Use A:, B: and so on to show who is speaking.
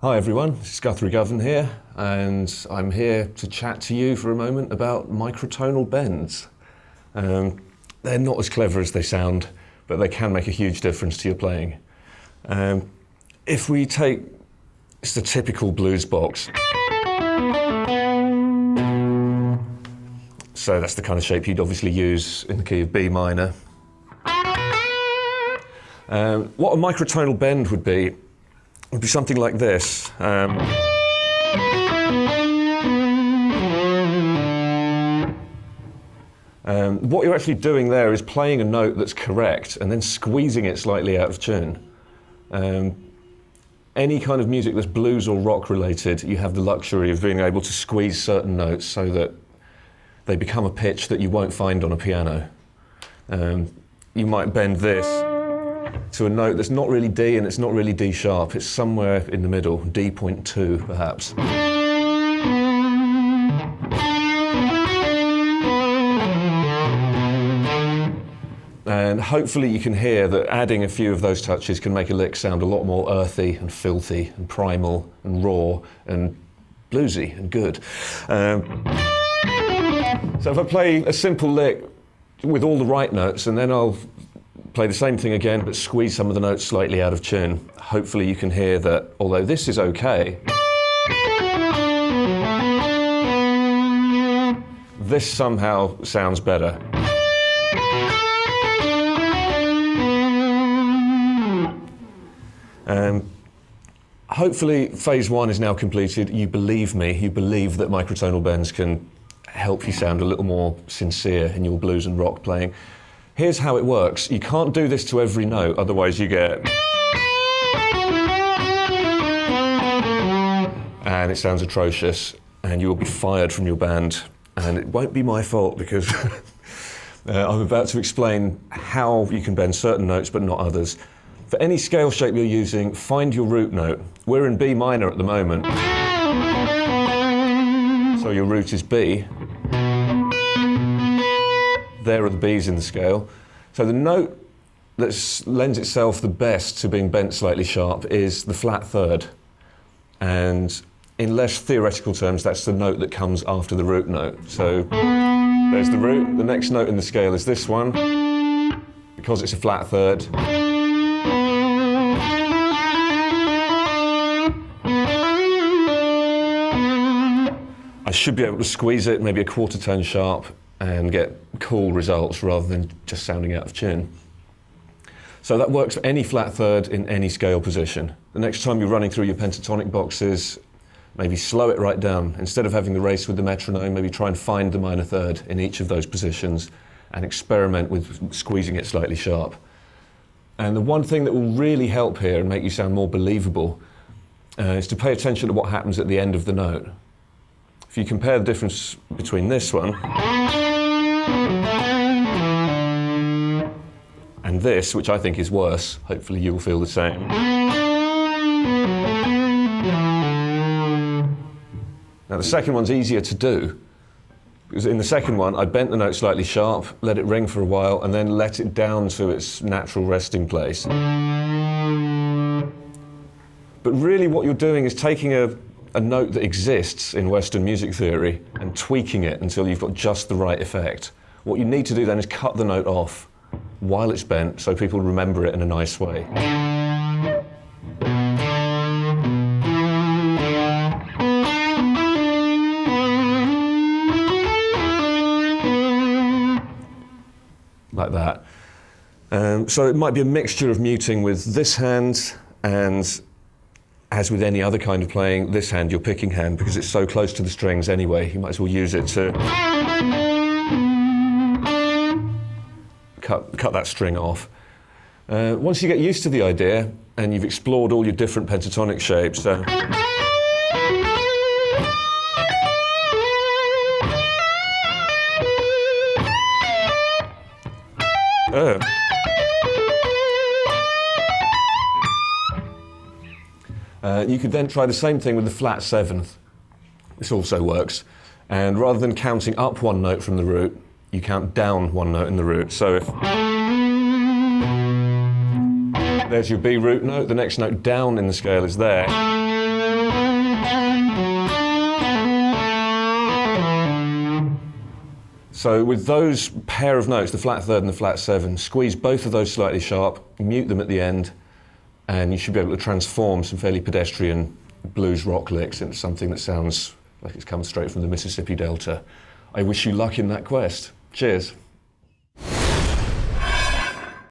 A: Hi everyone, this is Guthrie Govan here, and I'm here to chat to you for a moment about microtonal bends. They're not as clever as they sound, but they can make a huge difference to your playing. If we take just a typical blues box, so that's the kind of shape you'd obviously use in the key of B minor. What a microtonal bend would be something like this. What you're actually doing there is playing a note that's correct and then squeezing it slightly out of tune. Any kind of music that's blues or rock related, you have the luxury of being able to squeeze certain notes so that they become a pitch that you won't find on a piano. You might bend this to a note that's not really D and it's not really D sharp, it's somewhere in the middle, D.2 perhaps. And hopefully you can hear that adding a few of those touches can make a lick sound a lot more earthy and filthy and primal and raw and bluesy and good. So if I play a simple lick with all the right notes and then I'll play the same thing again but squeeze some of the notes slightly out of tune, hopefully you can hear that although this is okay, this somehow sounds better. Hopefully phase one is now completed. You believe me, you believe that microtonal bends can help you sound a little more sincere in your blues and rock playing. Here's how it works. You can't do this to every note, otherwise you get... and it sounds atrocious, and you will be fired from your band. And it won't be my fault because I'm about to explain how you can bend certain notes but not others. For any scale shape you're using, find your root note. We're in B minor at the moment, so your root is B. There are the B's in the scale. So the note that lends itself the best to being bent slightly sharp is the flat third. And in less theoretical terms, that's the note that comes after the root note. So there's the root. The next note in the scale is this one. Because it's a flat third, I should be able to squeeze it maybe a quarter tone sharp and get cool results rather than just sounding out of tune. So that works for any flat third in any scale position. The next time you're running through your pentatonic boxes, maybe slow it right down. Instead of having the race with the metronome, maybe try and find the minor third in each of those positions and experiment with squeezing it slightly sharp. And the one thing that will really help here and make you sound more believable is to pay attention to what happens at the end of the note. If you compare the difference between this one and this, which I think is worse, hopefully you'll feel the same. Now the second one's easier to do, because in the second one I bent the note slightly sharp, let it ring for a while, and then let it down to its natural resting place. But really what you're doing is taking a note that exists in Western music theory and tweaking it until you've got just the right effect. What you need to do then is cut the note off while it's bent so people remember it in a nice way. Like that. So it might be a mixture of muting with this hand and, as with any other kind of playing, this hand, your picking hand, because it's so close to the strings anyway, you might as well use it to cut that string off. Once you get used to the idea and you've explored all your different pentatonic shapes, you could then try the same thing with the flat seventh. This also works. And rather than counting up one note from the root, you count down one note in the root. So if there's your B root note, the next note down in the scale is there. So with those pair of notes, the flat third and the flat seven, squeeze both of those slightly sharp, mute them at the end, and you should be able to transform some fairly pedestrian blues rock licks into something that sounds like it's come straight from the Mississippi Delta. I wish you luck in that quest. Cheers.